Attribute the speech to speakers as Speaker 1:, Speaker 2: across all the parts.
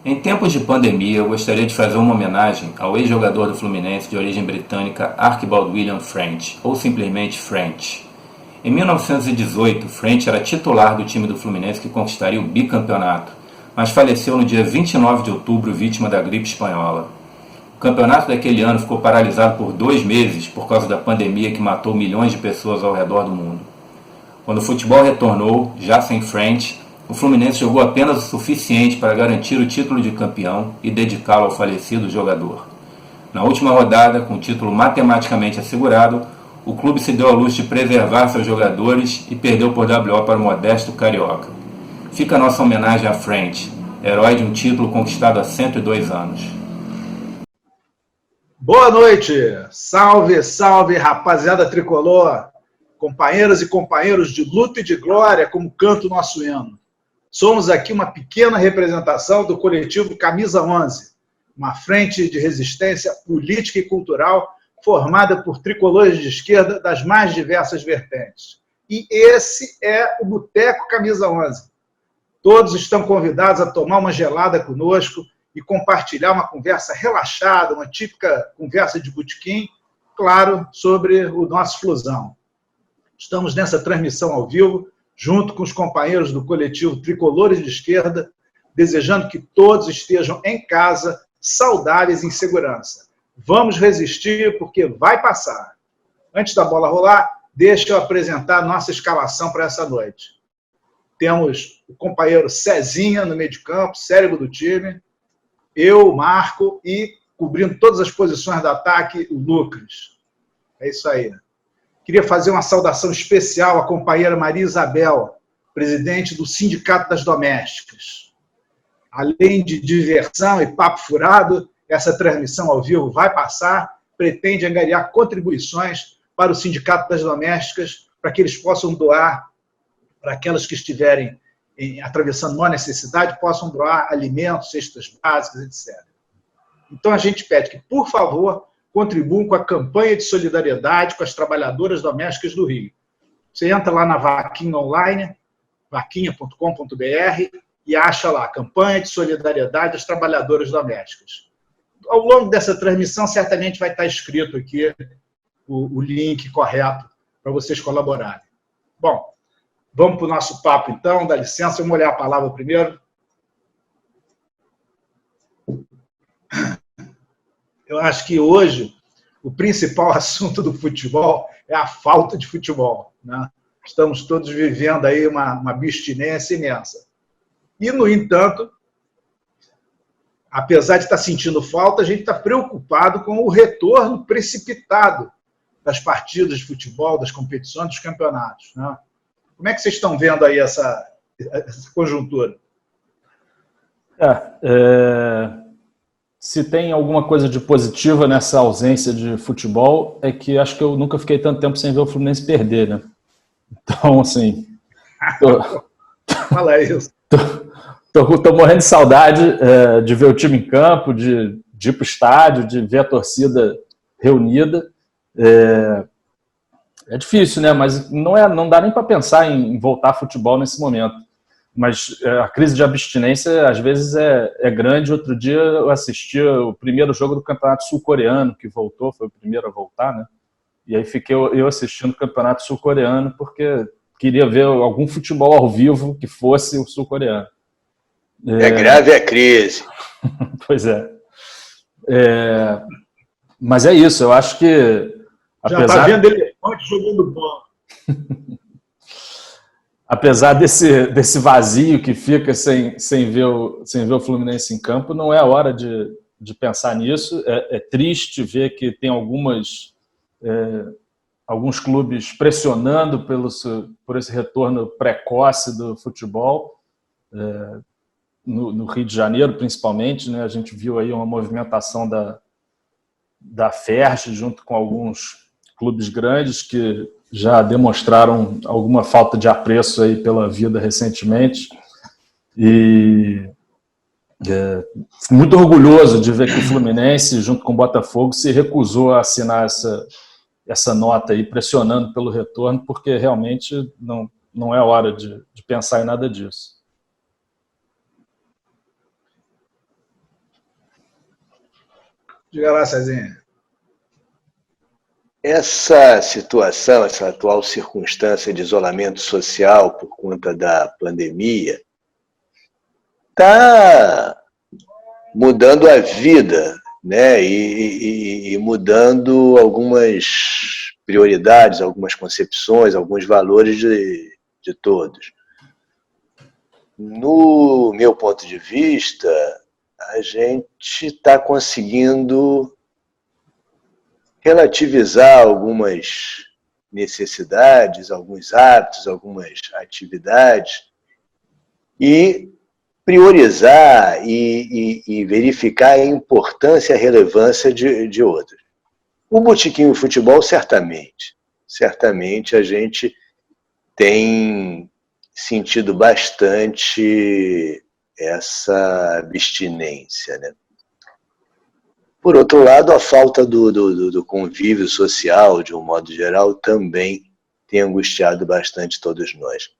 Speaker 1: Em tempos de pandemia, eu gostaria de fazer uma homenagem ao ex-jogador do Fluminense de origem britânica Archibald William French, ou simplesmente French. Em 1918, French era titular do time do Fluminense que conquistaria o bicampeonato, mas faleceu no dia 29 de outubro vítima da gripe espanhola. O campeonato daquele ano ficou paralisado por 2 meses por causa da pandemia que matou milhões de pessoas ao redor do mundo. Quando o futebol retornou, já sem French, o Fluminense jogou apenas o suficiente para garantir o título de campeão e dedicá-lo ao falecido jogador. Na última rodada, com o título matematicamente assegurado, o clube se deu à luz de preservar seus jogadores e perdeu por WO para o modesto Carioca. Fica a nossa homenagem a French, herói de um título conquistado há 102 anos.
Speaker 2: Boa noite! Salve, salve, rapaziada tricolor! Companheiras e companheiros de luta e de glória, como canta o nosso hino. Somos aqui uma pequena representação do coletivo Camisa 11, uma frente de resistência política e cultural formada por tricolores de esquerda das mais diversas vertentes. E esse é o Boteco Camisa 11. Todos estão convidados a tomar uma gelada conosco e compartilhar uma conversa relaxada, uma típica conversa de botequim, claro, sobre o nosso Flusão. Estamos nessa transmissão ao vivo, junto com os companheiros do coletivo Tricolores de Esquerda, desejando que todos estejam em casa, saudáveis e em segurança. Vamos resistir, porque vai passar. Antes da bola rolar, deixa eu apresentar a nossa escalação para essa noite. Temos o companheiro Cezinha no meio de campo, cérebro do time, eu, o Marco, e cobrindo todas as posições do ataque, o Lucas. É isso aí. Queria fazer uma saudação especial à companheira Maria Isabel, presidente do Sindicato das Domésticas. Além de diversão e papo furado, essa transmissão ao vivo vai passar, pretende angariar contribuições para o Sindicato das Domésticas, para que eles possam doar, para aquelas que estiverem atravessando maior necessidade, possam doar alimentos, cestas básicas, etc. Então a gente pede que, por favor, contribuam com a campanha de solidariedade com as trabalhadoras domésticas do Rio. Você entra lá na Vaquinha Online, vaquinha.com.br, e acha lá, campanha de solidariedade às trabalhadoras domésticas. Ao longo dessa transmissão, certamente vai estar escrito aqui o link correto para vocês colaborarem. Bom, vamos para o nosso papo, então. Dá licença, vamos olhar a palavra primeiro. Eu acho que hoje o principal assunto do futebol é a falta de futebol, né? Estamos todos vivendo aí uma abstinência imensa. E, no entanto, apesar de estar sentindo falta, a gente está preocupado com o retorno precipitado das partidas de futebol, das competições, dos campeonatos, né? Como é que vocês estão vendo aí essa conjuntura?
Speaker 3: Se tem alguma coisa de positiva nessa ausência de futebol, é que acho que eu nunca fiquei tanto tempo sem ver o Fluminense perder, né? Então, assim...
Speaker 2: Fala isso.
Speaker 3: Tô morrendo de saudade de ver o time em campo, de ir para o estádio, de ver a torcida reunida. É difícil, né? Mas não dá nem para pensar em voltar a futebol nesse momento. Mas a crise de abstinência, às vezes, é grande. Outro dia eu assisti o primeiro jogo do Campeonato Sul-Coreano, que voltou, foi o primeiro a voltar, né? E aí fiquei eu assistindo o Campeonato Sul-Coreano, porque queria ver algum futebol ao vivo que fosse o sul-coreano.
Speaker 4: É grave a crise.
Speaker 3: Pois é. Mas é isso, eu acho que...
Speaker 2: Já está vendo elefante jogando bola.
Speaker 3: Apesar desse vazio que fica sem ver o Fluminense em campo, não é a hora de pensar nisso. É triste ver que tem alguns clubes pressionando por esse retorno precoce do futebol, no Rio de Janeiro, principalmente, né? A gente viu aí uma movimentação da FERJ junto com alguns clubes grandes que já demonstraram alguma falta de apreço aí pela vida recentemente. E muito orgulhoso de ver que o Fluminense, junto com o Botafogo, se recusou a assinar essa nota aí, pressionando pelo retorno, porque realmente não é hora de pensar em nada disso.
Speaker 2: Diga lá, Cezinha.
Speaker 4: Essa situação, essa atual circunstância de isolamento social por conta da pandemia, está mudando a vida, né? E mudando algumas prioridades, algumas concepções, alguns valores de todos. No meu ponto de vista, a gente está conseguindo relativizar algumas necessidades, alguns hábitos, algumas atividades e priorizar e verificar a importância e a relevância de outras. O Botequim e Futebol, certamente a gente tem sentido bastante essa abstinência, né? Por outro lado, a falta do convívio social, de um modo geral, também tem angustiado bastante todos nós.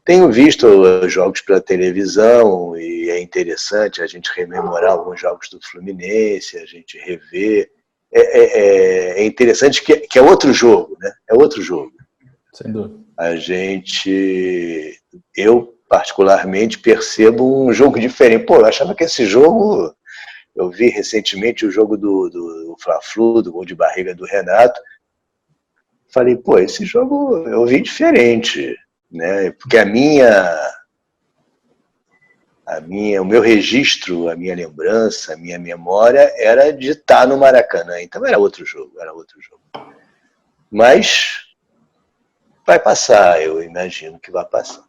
Speaker 4: Tenho visto jogos pela televisão e é interessante a gente rememorar alguns jogos do Fluminense, a gente rever. É interessante que é outro jogo, né? É outro jogo.
Speaker 3: Sem dúvida.
Speaker 4: Eu particularmente percebo um jogo diferente. Pô, eu achava que esse jogo, eu vi recentemente o jogo do Fla-Flu, do gol de barriga do Renato, falei, pô, esse jogo eu vi diferente, né? Porque o meu registro, a minha lembrança, a minha memória era de estar no Maracanã, então era outro jogo. Mas vai passar, eu imagino que vai passar.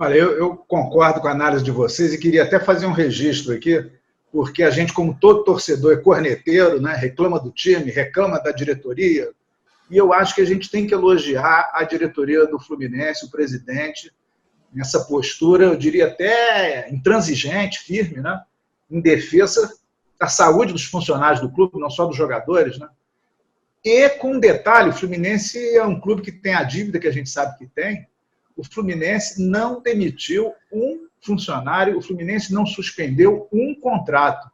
Speaker 2: Olha, eu concordo com a análise de vocês e queria até fazer um registro aqui, porque a gente, como todo torcedor, é corneteiro, né? Reclama do time, reclama da diretoria, e eu acho que a gente tem que elogiar a diretoria do Fluminense, o presidente, nessa postura, eu diria até intransigente, firme, né? Em defesa da saúde dos funcionários do clube, não só dos jogadores, né? E com um detalhe, o Fluminense é um clube que tem a dívida que a gente sabe que tem. O Fluminense não demitiu um funcionário, o Fluminense não suspendeu um contrato.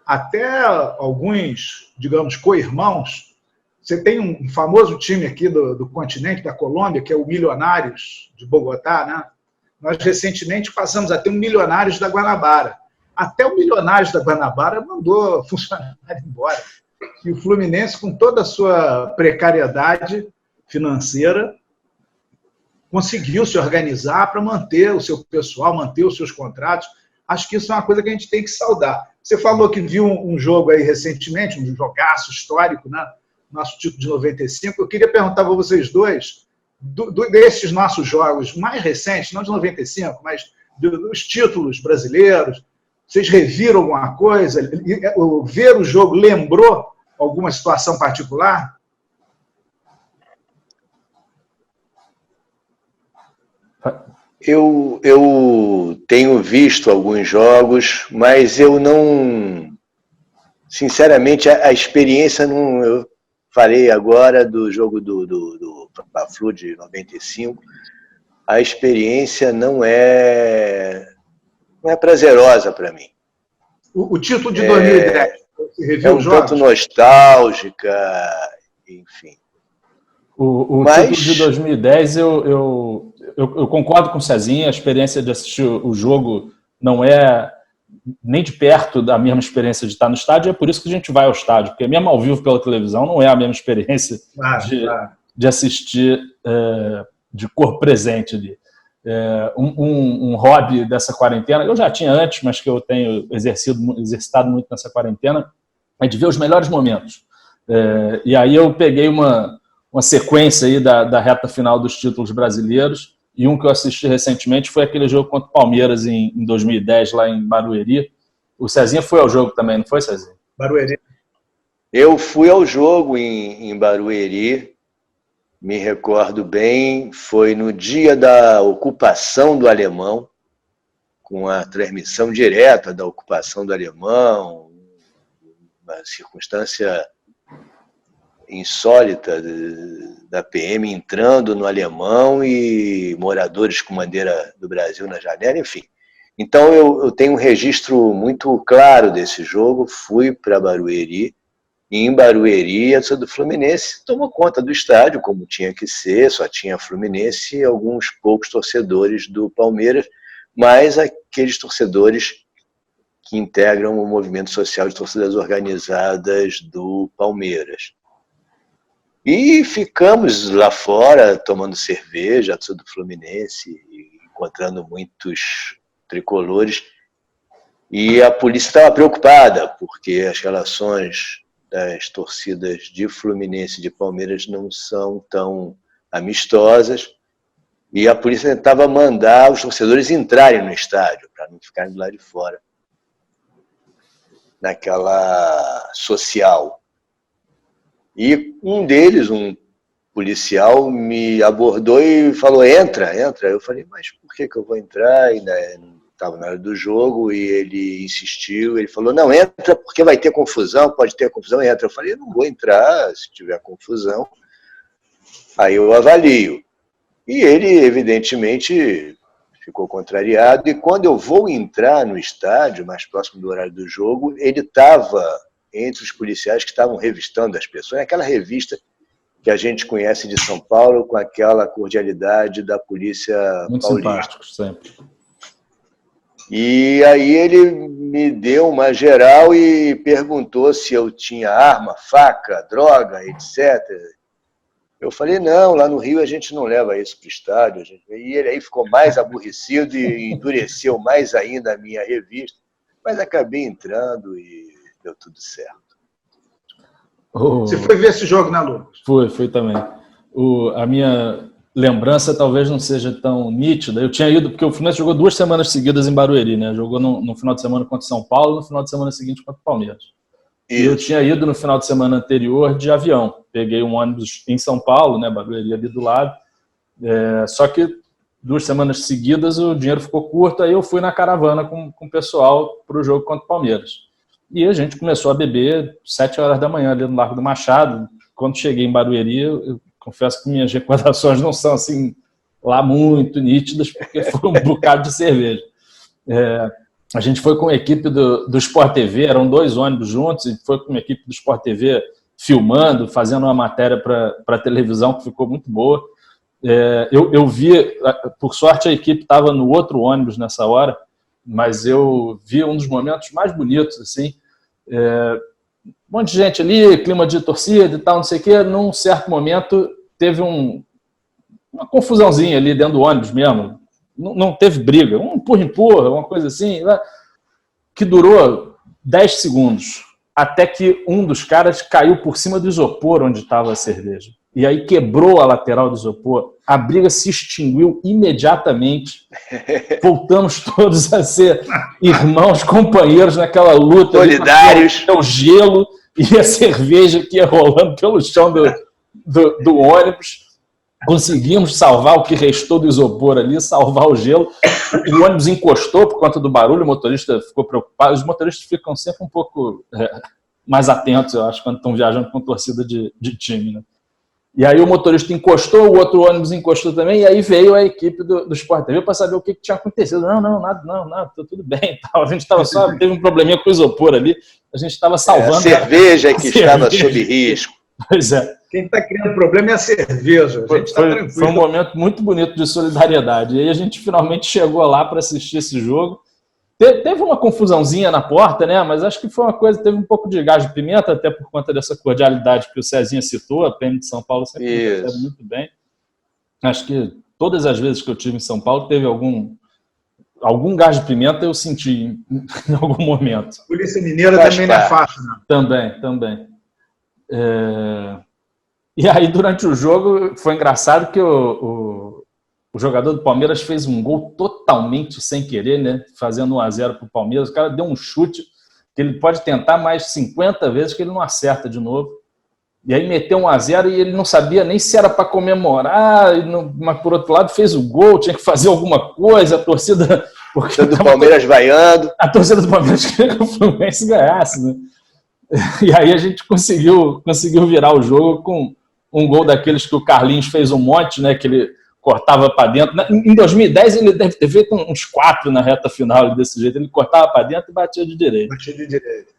Speaker 2: Até alguns, digamos, co-irmãos. Você tem um famoso time aqui do continente, da Colômbia, que é o Milionários de Bogotá, né? Nós recentemente passamos a ter um Milionários da Guanabara. Até o Milionários da Guanabara mandou funcionário embora. E o Fluminense, com toda a sua precariedade financeira, conseguiu se organizar para manter o seu pessoal, manter os seus contratos. Acho que isso é uma coisa que a gente tem que saudar. Você falou que viu um jogo aí recentemente, um jogaço histórico, né? Nosso título de 95. Eu queria perguntar para vocês dois, desses nossos jogos mais recentes, não de 95, mas dos títulos brasileiros, vocês reviram alguma coisa? Ver o jogo lembrou alguma situação particular?
Speaker 4: Eu tenho visto alguns jogos, mas eu não... Sinceramente, a experiência não... Eu falei agora do jogo do Fla-Flu de 95. A experiência não é prazerosa para mim.
Speaker 2: O título de 2010, você reviu os jogos?
Speaker 4: Tanto nostálgica, enfim.
Speaker 3: O título de 2010, eu concordo com o Cezinha, a experiência de assistir o jogo não é nem de perto da mesma experiência de estar no estádio, é por isso que a gente vai ao estádio, porque mesmo ao vivo pela televisão não é a mesma experiência de assistir de corpo presente ali. Um hobby dessa quarentena, eu já tinha antes, mas que eu tenho exercitado muito nessa quarentena, é de ver os melhores momentos. E aí eu peguei uma sequência aí da reta final dos títulos brasileiros, e um que eu assisti recentemente foi aquele jogo contra o Palmeiras em 2010, lá em Barueri. O Cezinha foi ao jogo também, não foi, Cezinha?
Speaker 2: Barueri.
Speaker 4: Eu fui ao jogo em Barueri, me recordo bem, foi no dia da ocupação do Alemão, com a transmissão direta da ocupação do Alemão, uma circunstância insólita da PM entrando no Alemão e moradores com bandeira do Brasil na janela, enfim. Então eu tenho um registro muito claro desse jogo, fui para Barueri, e em Barueri a torcida do Fluminense tomou conta do estádio, como tinha que ser, só tinha Fluminense e alguns poucos torcedores do Palmeiras, mas aqueles torcedores que integram o movimento social de torcidas organizadas do Palmeiras. E ficamos lá fora tomando cerveja, a torcida do Fluminense, encontrando muitos tricolores, e a polícia estava preocupada, porque as relações das torcidas de Fluminense e de Palmeiras não são tão amistosas, e a polícia tentava mandar os torcedores entrarem no estádio, para não ficarem do lado de fora, naquela social. E um deles, um policial, me abordou e falou, entra. Eu falei, mas por que eu vou entrar? Ainda estava na hora do jogo e ele insistiu. Ele falou, não, entra porque vai ter confusão, pode ter confusão, entra. Eu falei, eu não vou entrar se tiver confusão. Aí eu avalio. E ele, evidentemente, ficou contrariado. E quando eu vou entrar no estádio, mais próximo do horário do jogo, ele estava entre os policiais que estavam revistando as pessoas. Aquela revista que a gente conhece de São Paulo, com aquela cordialidade da polícia
Speaker 3: muito
Speaker 4: paulista.
Speaker 3: Simpático, sempre.
Speaker 4: E aí ele me deu uma geral e perguntou se eu tinha arma, faca, droga, etc. Eu falei, não, lá no Rio a gente não leva isso para o estádio. E ele aí ficou mais aborrecido e endureceu mais ainda a minha revista. Mas acabei entrando e deu tudo certo.
Speaker 2: Você foi ver esse jogo, né, Lucas?
Speaker 3: Fui também. A minha lembrança talvez não seja tão nítida. Eu tinha ido, porque o Fluminense jogou 2 semanas seguidas em Barueri, né? Jogou no final de semana contra o São Paulo, no final de semana seguinte contra o Palmeiras. E eu tinha ido no final de semana anterior de avião. Peguei um ônibus em São Paulo, né? Barueri ali do lado. Só que 2 semanas seguidas o dinheiro ficou curto, aí eu fui na caravana com o pessoal para o jogo contra o Palmeiras. E a gente começou a beber 7 horas da manhã ali no Largo do Machado. Quando cheguei em Barueri, eu confesso que minhas recordações não são assim lá muito nítidas, porque foi um bocado de cerveja. A gente foi com a equipe do Sport TV, eram 2 ônibus juntos, e foi com a equipe do Sport TV filmando, fazendo uma matéria para a televisão que ficou muito boa. Eu vi, por sorte a equipe estava no outro ônibus nessa hora, mas eu vi um dos momentos mais bonitos, assim, um monte de gente ali, clima de torcida e tal, não sei o quê. Num certo momento teve uma confusãozinha ali dentro do ônibus mesmo, não teve briga, um empurra, uma coisa assim, que durou 10 segundos, até que um dos caras caiu por cima do isopor onde estava a cerveja. E aí quebrou a lateral do isopor, a briga se extinguiu imediatamente, voltamos todos a ser irmãos, companheiros naquela luta.
Speaker 4: Solidários.
Speaker 3: O gelo e a cerveja que ia rolando pelo chão do ônibus. Conseguimos salvar o que restou do isopor ali, salvar o gelo. O ônibus encostou por conta do barulho, o motorista ficou preocupado. Os motoristas ficam sempre um pouco mais atentos, eu acho, quando estão viajando com torcida de time, né? E aí o motorista encostou, o outro ônibus encostou também, e aí veio a equipe do Sport TV para saber o que tinha acontecido. Não, nada, tá tudo bem. Tal. A gente estava só, teve um probleminha com o isopor ali, a gente estava salvando...
Speaker 4: a cerveja que estava sob risco.
Speaker 3: Pois é.
Speaker 2: Quem está criando problema é a cerveja. A gente tá tranquilo.
Speaker 3: Foi um momento muito bonito de solidariedade. E aí a gente finalmente chegou lá para assistir esse jogo. Teve uma confusãozinha na porta, né? Mas acho que foi uma coisa, teve um pouco de gás de pimenta, até por conta dessa cordialidade que o Cezinha citou, a PM de São Paulo sempre recebe muito bem. Acho que todas as vezes que eu estive em São Paulo, teve algum gás de pimenta, eu senti em algum momento.
Speaker 2: Polícia Mineira também não é fácil, né?
Speaker 3: Também. E aí, durante o jogo, foi engraçado que o jogador do Palmeiras fez um gol totalmente sem querer, né? Fazendo 1-0 para o Palmeiras. O cara deu um chute que ele pode tentar mais 50 vezes que ele não acerta de novo. E aí meteu 1-0 e ele não sabia nem se era para comemorar, mas por outro lado fez o gol, tinha que fazer alguma coisa, a torcida...
Speaker 4: Porque do Palmeiras vaiando.
Speaker 3: A torcida do Palmeiras queria que o Fluminense ganhasse, né? E aí a gente conseguiu virar o jogo com um gol daqueles que o Carlinhos fez um monte, né? Que ele cortava para dentro. Em 2010 ele deve ter feito uns 4 na reta final desse jeito. Ele cortava para dentro e batia de direita.
Speaker 2: Batia de direita.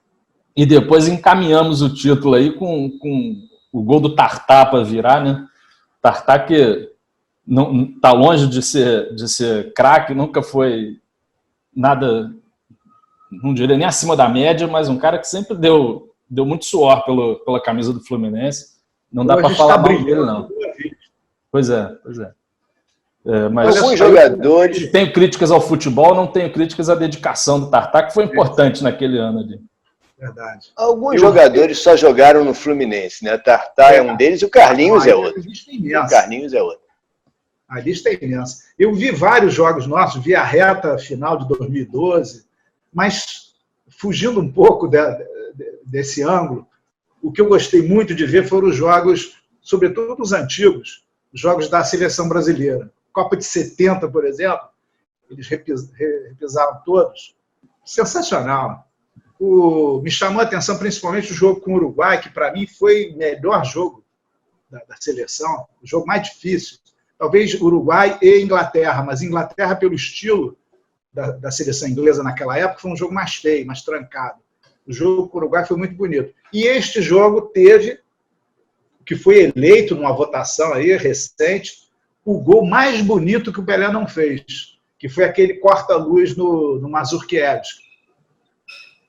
Speaker 3: E depois encaminhamos o título aí com o gol do Tartá para virar, né? Tartá que não tá longe de ser craque, nunca foi nada, não diria nem acima da média, mas um cara que sempre deu muito suor pela camisa do Fluminense. Não dá para falar mal dele, não. Pois é. Mas
Speaker 4: alguns jogadores...
Speaker 3: Tenho críticas ao futebol, não tenho críticas à dedicação do Tartá, que foi importante naquele ano ali.
Speaker 2: Verdade.
Speaker 4: Alguns jogadores só jogaram no Fluminense, né? Tartá é um deles e o Carlinhos é outro. O Carlinhos é outro.
Speaker 2: A lista é imensa. Eu vi vários jogos nossos, vi a reta final de 2012, mas fugindo um pouco desse ângulo, o que eu gostei muito de ver foram os jogos, sobretudo os antigos, os jogos da seleção brasileira. Copa de 70, por exemplo, eles repisaram todos. Sensacional. Me chamou a atenção principalmente o jogo com o Uruguai, que para mim foi o melhor jogo da seleção, o jogo mais difícil. Talvez Uruguai e Inglaterra, mas Inglaterra, pelo estilo da seleção inglesa naquela época, foi um jogo mais feio, mais trancado. O jogo com o Uruguai foi muito bonito. E este jogo teve, que foi eleito numa votação aí recente, o gol mais bonito que o Pelé não fez, que foi aquele corta-luz no Mazurkiewicz.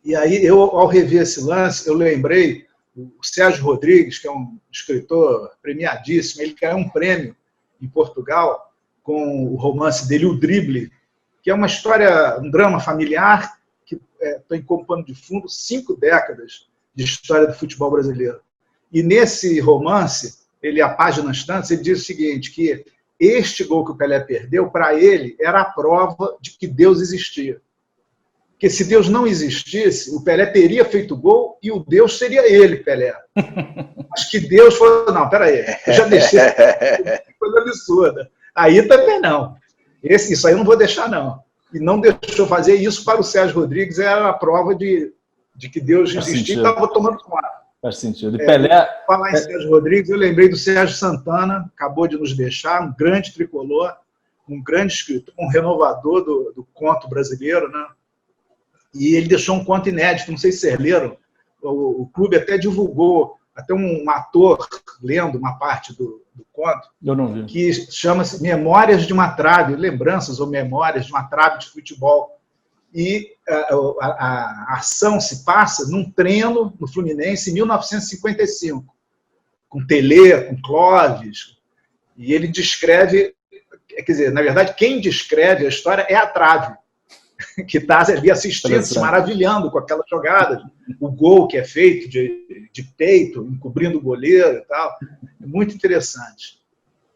Speaker 2: E aí, ao rever esse lance, eu lembrei o Sérgio Rodrigues, que é um escritor premiadíssimo, ele ganhou um prêmio em Portugal com o romance dele, O Drible, que é uma história, um drama familiar, que tem como pano de fundo 5 décadas de história do futebol brasileiro. E nesse romance, a páginas tantas, ele diz o seguinte, que este gol que o Pelé perdeu, para ele, era a prova de que Deus existia. Porque se Deus não existisse, o Pelé teria feito gol e o Deus seria ele, Pelé. Acho que Deus falou, não, peraí, eu já deixei, coisa absurda. Aí também não. Isso aí eu não vou deixar, não. E não deixou fazer isso para o Sérgio Rodrigues, era a prova de que Deus existia e estava tomando conta.
Speaker 3: Faz sentido. E Pelé...
Speaker 2: Falar em Sérgio Rodrigues, eu lembrei do Sérgio Santana, acabou de nos deixar, um grande tricolor, um grande escritor, um renovador do conto brasileiro, né? E ele deixou um conto inédito, não sei se vocês leram, o clube até divulgou, até um ator lendo uma parte do conto,
Speaker 3: eu não vi,
Speaker 2: que chama-se Memórias de uma Trave, lembranças ou memórias de uma trave de futebol. E a ação se passa num treino no Fluminense em 1955, com Telê, com Clóvis, e ele descreve, quer dizer, na verdade, quem descreve a história é a trave, que está ali assistindo, se maravilhando com aquela jogada, o gol que é feito de peito, encobrindo o goleiro e tal. É muito interessante.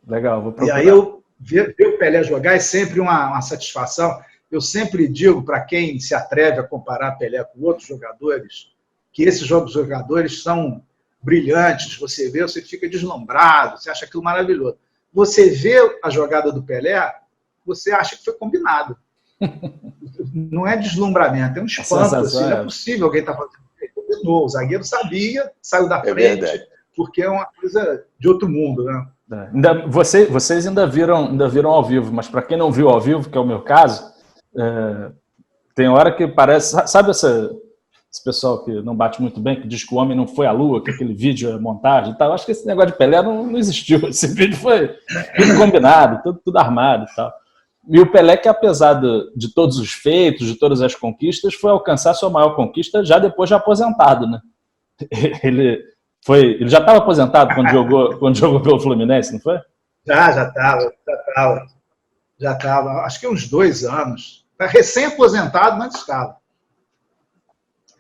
Speaker 3: Legal, vou procurar.
Speaker 2: E aí, ver o Pelé jogar é sempre uma satisfação. Eu sempre digo para quem se atreve a comparar Pelé com outros jogadores, que esses jogadores são brilhantes, você vê, você fica deslumbrado, você acha aquilo maravilhoso. Você vê a jogada do Pelé, você acha que foi combinado. Não é deslumbramento, é um espanto. Assim, não é possível alguém estar fazendo isso. O zagueiro sabia, saiu da frente, porque é uma coisa de outro mundo, né?
Speaker 3: Vocês ainda viram ao vivo, mas para quem não viu ao vivo, que é o meu caso, tem hora que parece... Sabe esse pessoal que não bate muito bem, que diz que o homem não foi à lua, que aquele vídeo é montagem e tal? Acho que esse negócio de Pelé não existiu. Esse vídeo foi tudo combinado, tudo armado e tal. E o Pelé, que apesar de todos os feitos, de todas as conquistas, foi alcançar sua maior conquista já depois de aposentado, né? Ele já estava aposentado quando jogou pelo Fluminense, não foi?
Speaker 2: Já estava. Acho que uns 2 anos. Está recém-aposentado, mas estava.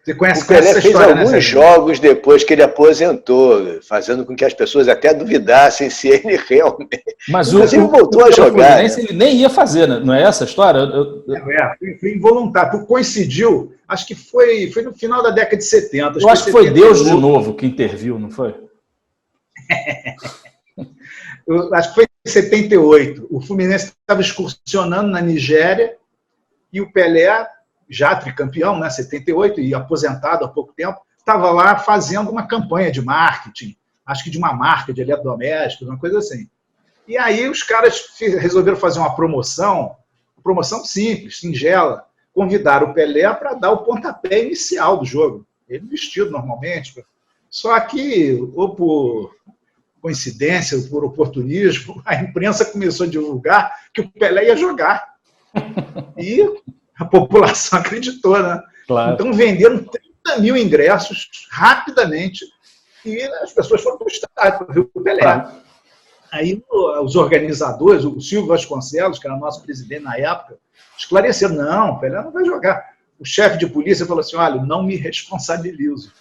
Speaker 2: Você conhece
Speaker 4: o Pelé
Speaker 2: essa
Speaker 4: fez
Speaker 2: história,
Speaker 4: alguns jogos depois que ele aposentou, fazendo com que as pessoas até duvidassem se ele realmente...
Speaker 3: Mas
Speaker 4: ele voltou a jogar.
Speaker 3: Né? Ele nem ia fazer, né? Não é essa a história?
Speaker 2: Foi involuntário. Coincidiu, acho que foi no final da década de 70.
Speaker 3: Eu acho que foi Deus de novo que interviu, não foi?
Speaker 2: Eu acho que foi em 78. O Fluminense estava excursionando na Nigéria e o Pelé, já tricampeão, né, 78, e aposentado há pouco tempo, estava lá fazendo uma campanha de marketing, acho que de uma marca de eletrodomésticos, uma coisa assim. E aí os caras resolveram fazer uma promoção simples, singela, convidaram o Pelé para dar o pontapé inicial do jogo. Ele vestido normalmente, só que, ou por coincidência, ou por oportunismo, a imprensa começou a divulgar que o Pelé ia jogar. E a população acreditou, né?
Speaker 3: Claro.
Speaker 2: Então venderam 30 mil ingressos rapidamente e as pessoas foram para o estádio para ver o Pelé. Aí os organizadores, o Silvio Vasconcelos, que era nosso presidente na época, esclareceram, não, o Pelé não vai jogar. O chefe de polícia falou assim, olha, não me responsabilizo.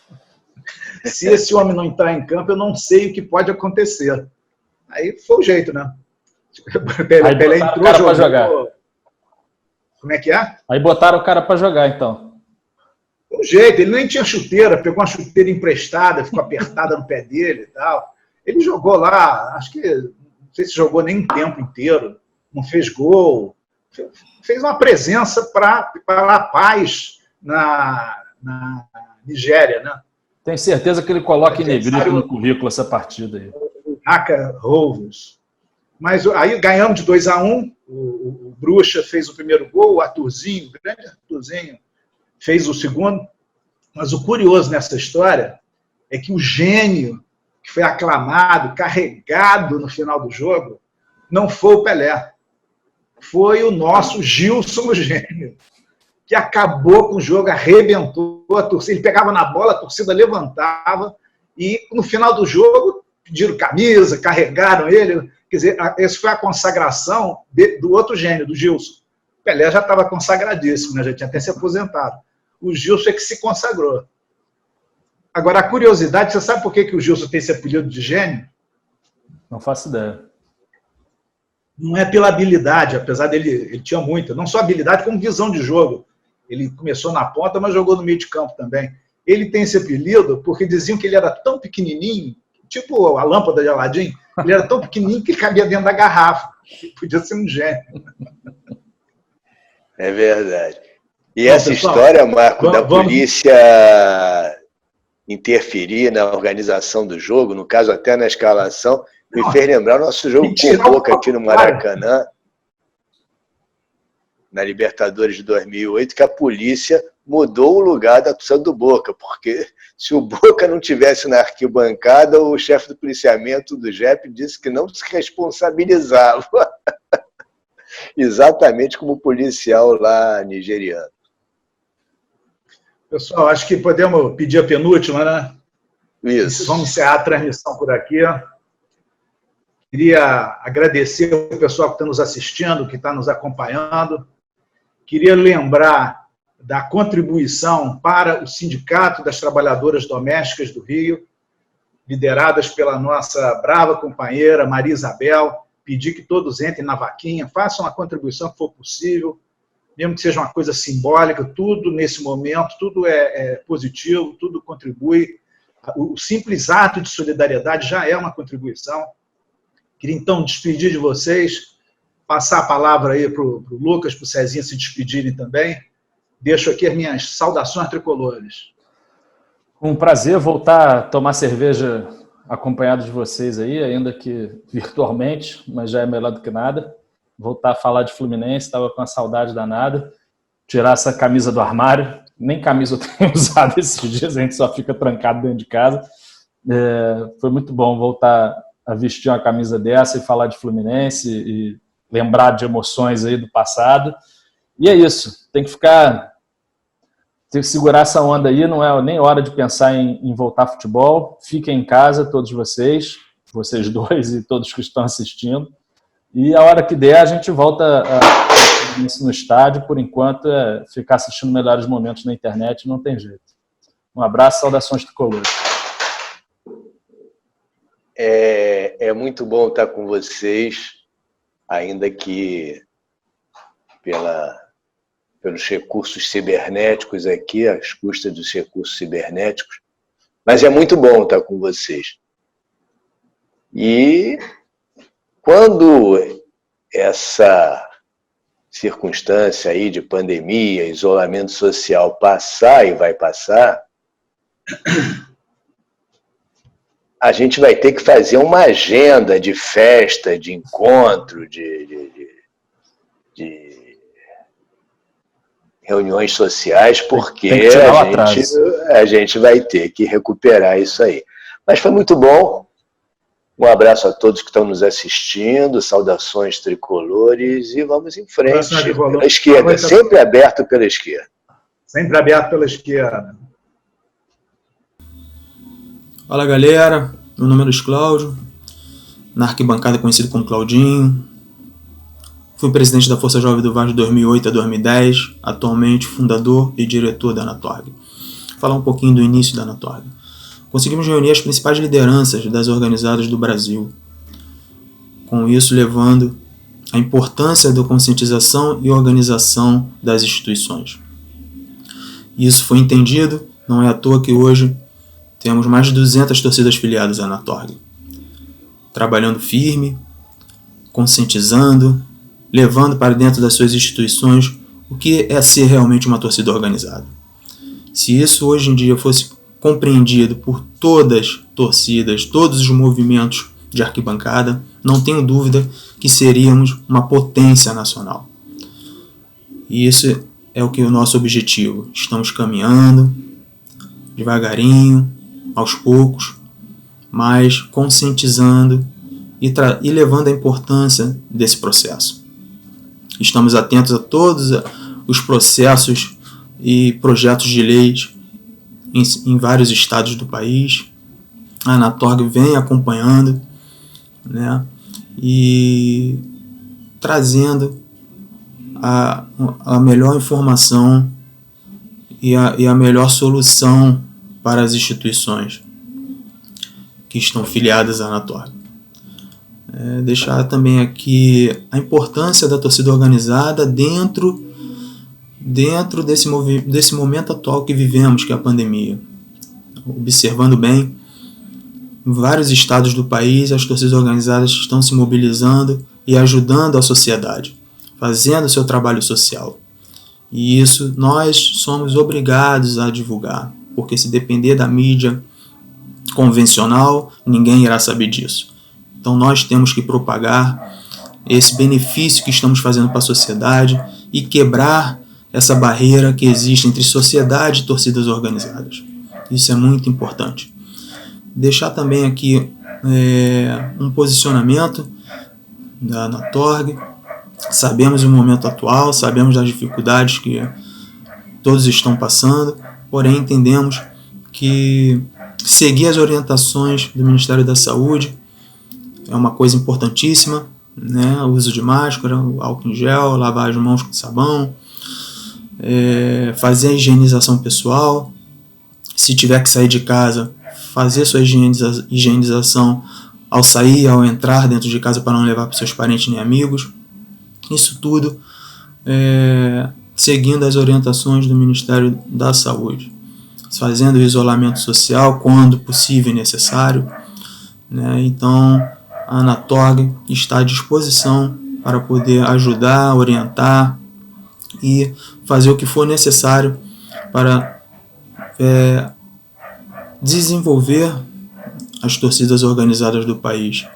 Speaker 2: Se esse homem não entrar em campo, eu não sei o que pode acontecer. Aí foi o jeito, né?
Speaker 3: Aí Pelé entrou, jogou para jogar.
Speaker 2: Como é que é?
Speaker 3: Aí botaram o cara para jogar, então.
Speaker 2: Foi o jeito, ele nem tinha chuteira, pegou uma chuteira emprestada, ficou apertada no pé dele e tal. Ele jogou lá, acho que, não sei se jogou nem um tempo inteiro, não fez gol, fez uma presença para a paz na Nigéria, né?
Speaker 3: Tenho certeza que ele coloca em negrito no currículo essa partida aí.
Speaker 2: Dhaka Rovers. Mas aí ganhamos de 2-1, o Bruxa fez o primeiro gol, o Arthurzinho, o grande Arthurzinho, fez o segundo. Mas o curioso nessa história é que o gênio que foi aclamado, carregado no final do jogo, não foi o Pelé. Foi o nosso Gilson, o gênio, que acabou com o jogo, arrebentou a torcida. Ele pegava na bola, a torcida levantava e no final do jogo pediram camisa, carregaram ele. Quer dizer, essa foi a consagração do outro gênio, do Gilson. O Pelé já estava consagradíssimo, né? Já tinha até se aposentado. O Gilson é que se consagrou. Agora, a curiosidade, você sabe por que o Gilson tem esse apelido de gênio?
Speaker 3: Não faço ideia.
Speaker 2: Não é pela habilidade, apesar dele, ele tinha muita, não só habilidade, como visão de jogo. Ele começou na ponta, mas jogou no meio de campo também. Ele tem esse apelido porque diziam que ele era tão pequenininho, tipo a lâmpada de Aladim, ele era tão pequenininho que ele cabia dentro da garrafa. Podia ser um gênio.
Speaker 4: É verdade. E essa pessoal, história, Marco, da polícia interferir na organização do jogo, no caso até na escalação, me fez lembrar o nosso jogo com o Boca aqui no Maracanã, na Libertadores de 2008, que a polícia mudou o lugar da torcida do Boca, porque se o Boca não tivesse na arquibancada, o chefe do policiamento do JEP disse que não se responsabilizava. Exatamente como o policial lá nigeriano.
Speaker 2: Pessoal, acho que podemos pedir a penúltima, né?
Speaker 4: Isso.
Speaker 2: Vamos encerrar a transmissão por aqui. Queria agradecer o pessoal que está nos assistindo, que está nos acompanhando. Queria lembrar da contribuição para o Sindicato das Trabalhadoras Domésticas do Rio, lideradas pela nossa brava companheira Maria Isabel. Pedir que todos entrem na vaquinha, façam a contribuição que for possível, mesmo que seja uma coisa simbólica, tudo nesse momento, tudo é positivo, tudo contribui. O simples ato de solidariedade já é uma contribuição. Queria, então, despedir de vocês, passar a palavra aí para o Lucas, para o Cezinha se despedirem também. Deixo aqui as minhas saudações tricolores.
Speaker 3: Um prazer voltar a tomar cerveja acompanhado de vocês aí, ainda que virtualmente, mas já é melhor do que nada. Voltar a falar de Fluminense, estava com uma saudade danada. Tirar essa camisa do armário. Nem camisa eu tenho usado esses dias, a gente só fica trancado dentro de casa. Foi muito bom voltar a vestir uma camisa dessa e falar de Fluminense e lembrar de emoções aí do passado. E é isso, tem que segurar essa onda aí, não é nem hora de pensar em voltar ao futebol. Fiquem em casa, todos vocês dois e todos que estão assistindo. E a hora que der, a gente volta no estádio. Por enquanto, ficar assistindo melhores momentos na internet, não tem jeito. Um abraço, saudações tricolores.
Speaker 4: É muito bom estar com vocês, ainda que pelos recursos cibernéticos aqui, às custas dos recursos cibernéticos, mas é muito bom estar com vocês. E quando essa circunstância aí de pandemia, isolamento social passar, e vai passar, a gente vai ter que fazer uma agenda de festa, de encontro, de reuniões sociais, porque a gente vai ter que recuperar isso aí. Mas foi muito bom. Um abraço a todos que estão nos assistindo, saudações tricolores e vamos em frente pela esquerda, sempre aberto pela esquerda.
Speaker 2: Sempre aberto pela esquerda.
Speaker 5: Fala galera, meu nome é Luiz Cláudio, na arquibancada conhecido como Claudinho. Fui presidente da Força Jovem do Vasco de 2008 a 2010, atualmente fundador e diretor da Anatorg. Vou falar um pouquinho do início da Anatorg. Conseguimos reunir as principais lideranças das organizadas do Brasil, com isso levando a importância da conscientização e organização das instituições. Isso foi entendido, não é à toa que hoje temos mais de 200 torcidas filiadas à Anatorg, trabalhando firme, conscientizando, levando para dentro das suas instituições o que é ser realmente uma torcida organizada. Se isso hoje em dia fosse compreendido por todas as torcidas, todos os movimentos de arquibancada, não tenho dúvida que seríamos uma potência nacional. E isso é o que é o nosso objetivo. Estamos caminhando devagarinho, aos poucos, mas conscientizando e levando a importância desse processo. Estamos atentos a todos os processos e projetos de leis em vários estados do país. A Anatorg vem acompanhando, né, e trazendo a melhor informação e a melhor solução para as instituições que estão filiadas à Anatorg. Deixar também aqui a importância da torcida organizada dentro desse momento atual que vivemos, que é a pandemia. Observando bem, em vários estados do país, as torcidas organizadas estão se mobilizando e ajudando a sociedade, fazendo o seu trabalho social. E isso nós somos obrigados a divulgar, porque se depender da mídia convencional, ninguém irá saber disso. Então nós temos que propagar esse benefício que estamos fazendo para a sociedade e quebrar essa barreira que existe entre sociedade e torcidas organizadas. Isso é muito importante. Deixar também aqui um posicionamento da Anatorg. Sabemos o momento atual, sabemos das dificuldades que todos estão passando, porém entendemos que seguir as orientações do Ministério da Saúde é uma coisa importantíssima, né? O uso de máscara, o álcool em gel, lavar as mãos com sabão, fazer a higienização pessoal. Se tiver que sair de casa, fazer sua higienização ao sair, ao entrar dentro de casa, para não levar para seus parentes nem amigos. Isso tudo seguindo as orientações do Ministério da Saúde, fazendo o isolamento social quando possível e necessário, né? Então a Anatorg está à disposição para poder ajudar, orientar e fazer o que for necessário para desenvolver as torcidas organizadas do país.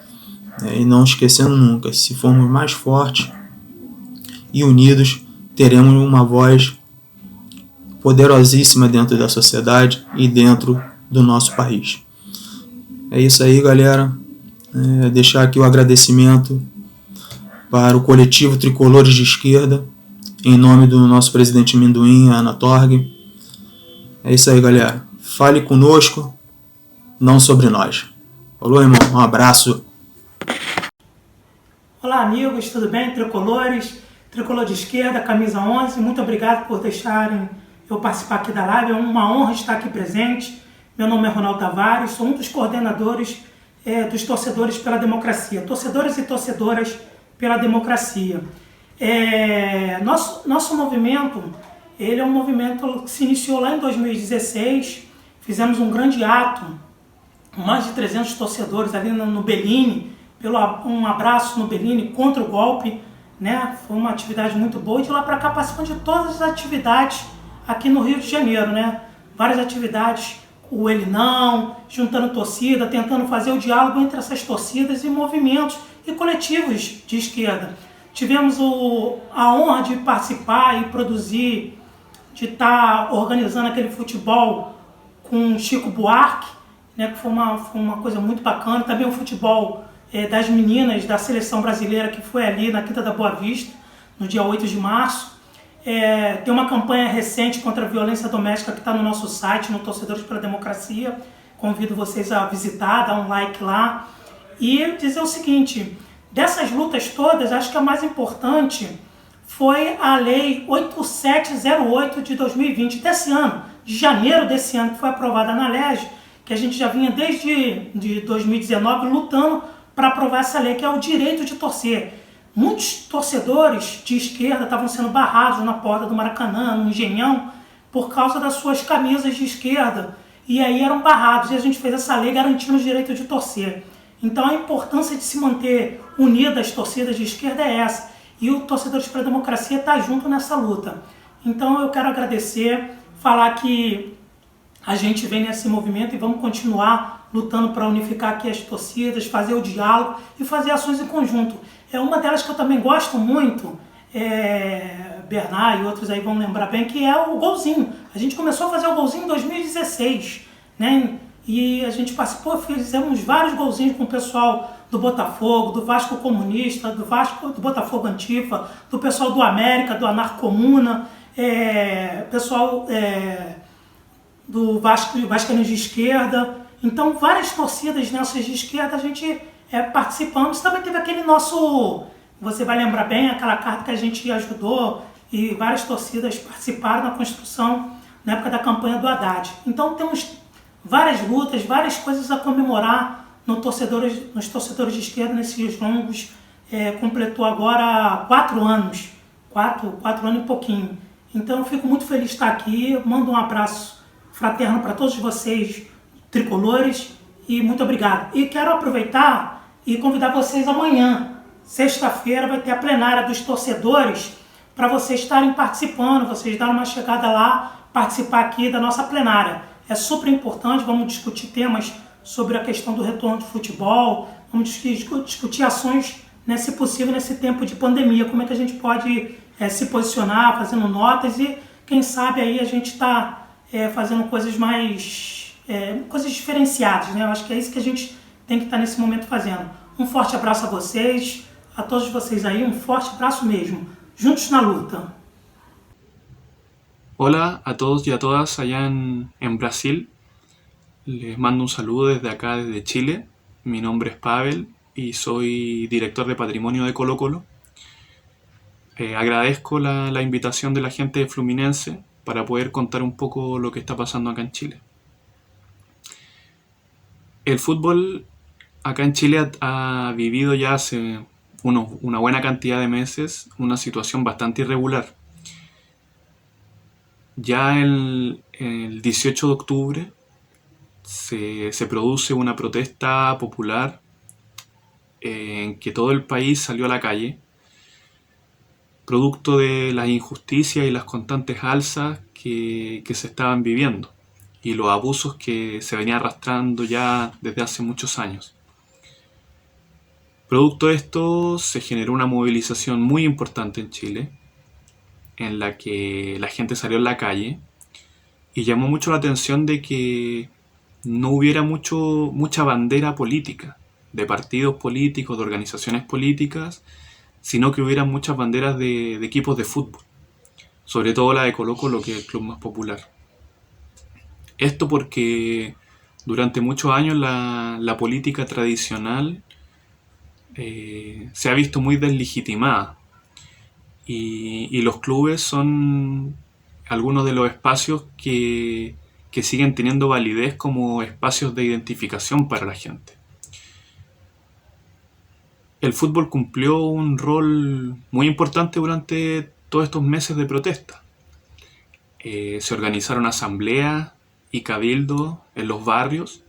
Speaker 5: E não esquecendo nunca, se formos mais fortes e unidos, teremos uma voz poderosíssima dentro da sociedade e dentro do nosso país. É isso aí, galera. Deixar aqui o agradecimento para o coletivo Tricolores de Esquerda, em nome do nosso presidente Minduim, a Anatorg. É isso aí, galera. Fale conosco, não sobre nós. Falou, irmão. Um abraço.
Speaker 6: Olá, amigos. Tudo bem? Tricolores, Tricolor de Esquerda, camisa 11. Muito obrigado por deixarem eu participar aqui da live. É uma honra estar aqui presente. Meu nome é Ronaldo Tavares. Sou um dos coordenadores dos Torcedores pela Democracia. Torcedores e torcedoras pela democracia. Nosso movimento, ele é um movimento que se iniciou lá em 2016. Fizemos um grande ato, com mais de 300 torcedores ali no Bellini, um abraço no Bellini contra o golpe, né? Foi uma atividade muito boa. E de lá para cá participamos de todas as atividades aqui no Rio de Janeiro, né? Várias atividades o ele não, juntando torcida, tentando fazer o diálogo entre essas torcidas e movimentos e coletivos de esquerda. Tivemos a honra de participar e produzir, de estar organizando aquele futebol com Chico Buarque, né, que foi uma coisa muito bacana. Também o futebol das meninas da seleção brasileira, que foi ali na Quinta da Boa Vista, no dia 8 de março. Tem uma campanha recente contra a violência doméstica que está no nosso site, no Torcedores pela Democracia. Convido vocês a visitar, dar um like lá. E dizer o seguinte, dessas lutas todas, acho que a mais importante foi a Lei 8708 de 2020, desse ano, de janeiro desse ano, que foi aprovada na LERJ, que a gente já vinha desde de 2019 lutando para aprovar essa lei, que é o direito de torcer. Muitos torcedores de esquerda estavam sendo barrados na porta do Maracanã, no Engenhão, por causa das suas camisas de esquerda. E aí eram barrados. E a gente fez essa lei garantindo o direito de torcer. Então a importância de se manter unidas as torcidas de esquerda é essa. E o Torcedores pela Democracia está junto nessa luta. Então eu quero agradecer, falar que a gente vem nesse movimento e vamos continuar lutando para unificar aqui as torcidas, fazer o diálogo e fazer ações em conjunto. Uma delas que eu também gosto muito, Bernard e outros aí vão lembrar bem, que é o golzinho. A gente começou a fazer o golzinho em 2016, né? E a gente participou, fizemos vários golzinhos com o pessoal do Botafogo, do Vasco Comunista, do Botafogo Antifa, do pessoal do América, do Anarcomuna, pessoal do Vascaínos de Esquerda. Então, várias torcidas nessas de esquerda a gente participamos. Também teve aquele nosso, você vai lembrar bem, aquela carta que a gente ajudou e várias torcidas participaram na construção na época da campanha do Haddad. Então temos várias lutas, várias coisas a comemorar nos torcedores de esquerda nesses dias longos. Completou agora 4 anos, 4 anos e pouquinho. Então eu fico muito feliz de estar aqui, mando um abraço fraterno para todos vocês, tricolores, e muito obrigado. E quero aproveitar e convidar vocês amanhã, sexta-feira, vai ter a plenária dos torcedores, para vocês estarem participando, vocês darem uma chegada lá, participar aqui da nossa plenária. É super importante, vamos discutir temas sobre a questão do retorno do futebol, vamos discutir ações, né, se possível, nesse tempo de pandemia, como é que a gente pode se posicionar, fazendo notas e, quem sabe, aí a gente está fazendo coisas coisas diferenciadas, né? Eu acho que é isso que a gente tem que estar nesse momento fazendo. Um forte abraço a vocês, a todos vocês aí, um forte abraço mesmo. Juntos na luta.
Speaker 7: Hola a todos y a todas allá en Brasil. Les mando un saludo desde acá, desde Chile. Mi nombre es Pavel y soy director de patrimonio de Colo-Colo. Agradezco la invitación de la gente de Fluminense para poder contar un poco lo que está pasando acá en Chile. El fútbol acá en Chile ha vivido ya hace una buena cantidad de meses una situación bastante irregular. Ya el 18 de octubre se produce una protesta popular en que todo el país salió a la calle, producto de las injusticias y las constantes alzas que se estaban viviendo y los abusos que se venían arrastrando ya desde hace muchos años. Producto de esto se generó una movilización muy importante en Chile, en la que la gente salió a la calle y llamó mucho la atención de que no hubiera mucha bandera política, de partidos políticos, de organizaciones políticas, sino que hubiera muchas banderas de equipos de fútbol, sobre todo la de Colo-Colo, que es el club más popular. Esto porque durante muchos años la política tradicional se ha visto muy deslegitimada y los clubes son algunos de los espacios que siguen teniendo validez como espacios de identificación para la gente. El fútbol cumplió un rol muy importante durante todos estos meses de protesta. Se organizaron asambleas y cabildos en los barrios,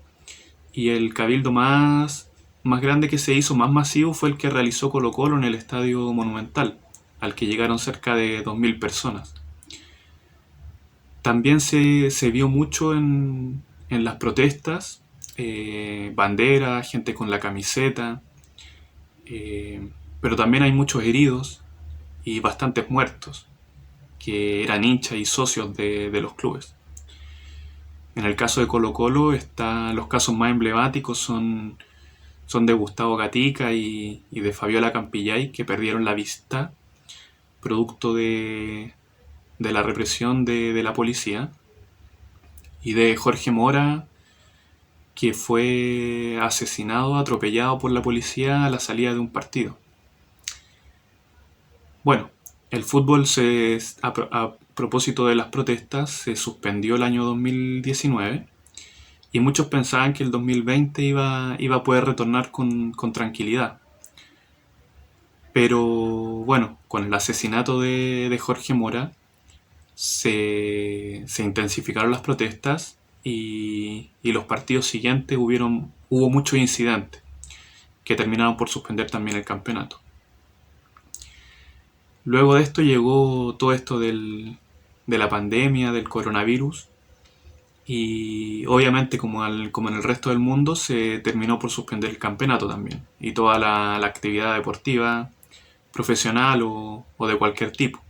Speaker 7: y el cabildo más grande que se hizo, más masivo, fue el que realizó Colo-Colo en el Estadio Monumental, al que llegaron cerca de 2.000 personas. También se vio mucho en en las protestas, banderas, gente con la camiseta, pero también hay muchos heridos y bastantes muertos que eran hinchas y socios de los clubes. En el caso de Colo-Colo, los casos más emblemáticos son de Gustavo Gatica y de Fabiola Campillay, que perdieron la vista producto de la represión de la policía, y de Jorge Mora, que fue asesinado, atropellado por la policía a la salida de un partido. Bueno, el fútbol, a propósito de las protestas, se suspendió el año 2019 y muchos pensaban que el 2020 iba a poder retornar con tranquilidad. Pero bueno, con el asesinato de Jorge Mora se intensificaron las protestas y los partidos siguientes hubo muchos incidentes que terminaron por suspender también el campeonato. Luego de esto llegó todo esto de la pandemia, del coronavirus, y obviamente como en el resto del mundo se terminó por suspender el campeonato también, y toda la actividad deportiva, profesional o de cualquier tipo.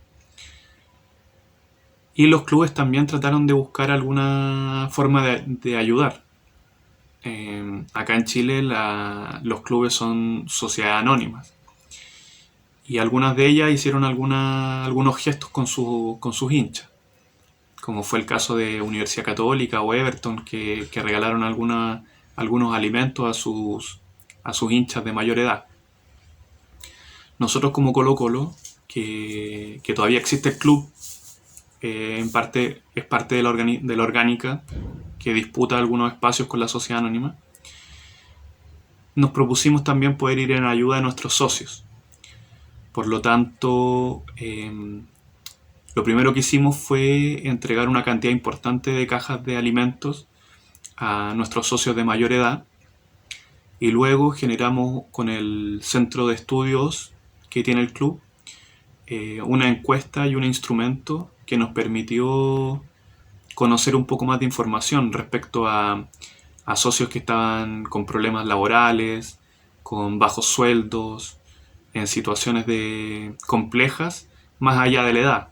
Speaker 7: Y los clubes también trataron de buscar alguna forma de ayudar. Acá en Chile los clubes son sociedades anónimas. Y algunas de ellas hicieron algunos gestos con sus hinchas. Como fue el caso de Universidad Católica o Everton, que regalaron algunos alimentos a sus hinchas de mayor edad. Nosotros como Colo-Colo, que todavía existe el club, es parte de la orgánica que disputa algunos espacios con la sociedad anónima, nos propusimos también poder ir en ayuda de nuestros socios. Por lo tanto, lo primero que hicimos fue entregar una cantidad importante de cajas de alimentos a nuestros socios de mayor edad, y luego generamos con el centro de estudios que tiene el club una encuesta y un instrumento que nos permitió conocer un poco más de información respecto a socios que estaban con problemas laborales, con bajos sueldos, en situaciones complejas más allá de la edad.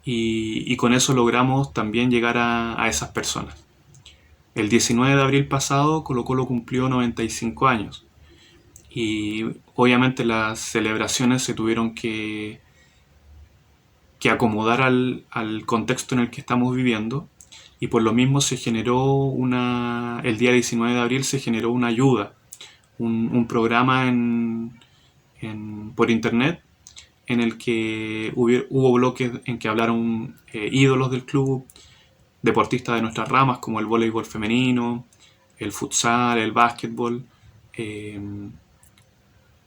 Speaker 7: Y con eso logramos también llegar a esas personas. El 19 de abril pasado Colo-Colo cumplió 95 años y obviamente las celebraciones se tuvieron que acomodar al contexto en el que estamos viviendo, y por lo mismo se generó el día 19 de abril se generó una ayuda, un programa por internet en el que hubo bloques en que hablaron ídolos del club, deportistas de nuestras ramas como el voleibol femenino, el futsal, el básquetbol,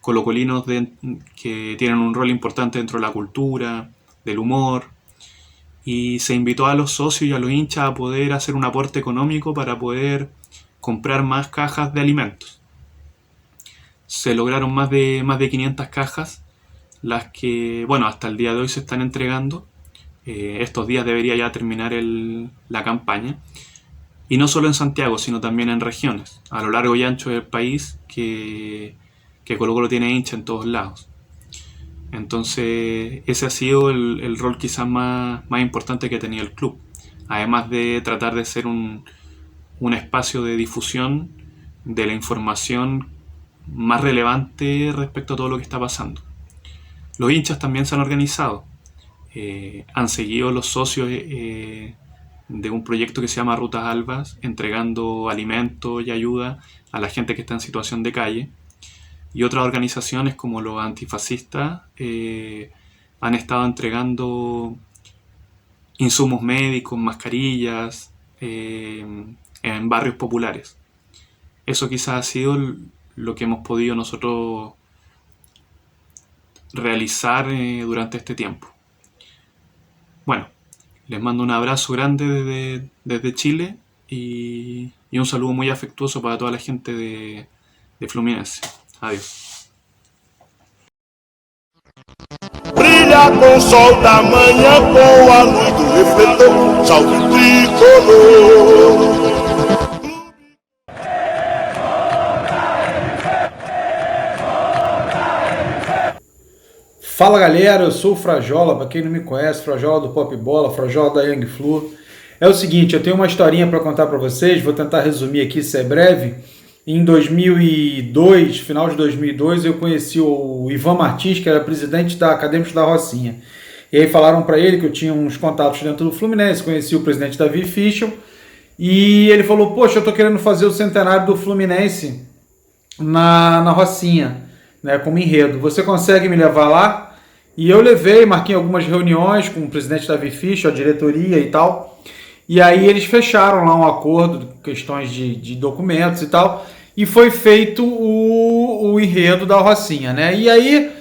Speaker 7: colocolinos que tienen un rol importante dentro de la cultura, del humor, y se invitó a los socios y a los hinchas a poder hacer un aporte económico para poder comprar más cajas de alimentos. Se lograron más de 500 cajas, las que, bueno, hasta el día de hoy se están entregando. Estos días debería ya terminar la campaña. Y no solo en Santiago, sino también en regiones, a lo largo y ancho del país, que Colo-Colo tiene hincha en todos lados. Entonces ese ha sido el rol quizás más importante que tenía el club, además de tratar de ser un espacio de difusión de la información más relevante respecto a todo lo que está pasando. Los hinchas también se han organizado, han seguido los socios de un proyecto que se llama Rutas Albas, entregando alimentos y ayuda a la gente que está en situación de calle. Y otras organizaciones como los antifascistas han estado entregando insumos médicos, mascarillas, en barrios populares. Eso quizás ha sido lo que hemos podido nosotros realizar durante este tiempo. Bueno, les mando un abrazo grande desde Chile y un saludo muy afectuoso para toda la gente de Fluminense. Adiós.
Speaker 8: Brilha com o sol da manhã, com a luz do refletor, salve tricolor.
Speaker 9: Fala galera, eu sou o Frajola, para quem não me conhece, Frajola do Pop Bola, Frajola da Young Flu. É o seguinte, eu tenho uma historinha para contar para vocês, vou tentar resumir aqui, se é breve. Em 2002, final de 2002, eu conheci o Ivan Martins, que era presidente da Acadêmicos da Rocinha. E aí falaram para ele que eu tinha uns contatos dentro do Fluminense, conheci o presidente Davi Fischel, e ele falou, poxa, eu tô querendo fazer o centenário do Fluminense na Rocinha, né, como enredo. Você consegue me levar lá? E eu levei, marquei algumas reuniões com o presidente Davi Fischel, a diretoria e tal. E aí eles fecharam lá um acordo, questões de documentos e tal. E foi feito o enredo da Rocinha, né? E aí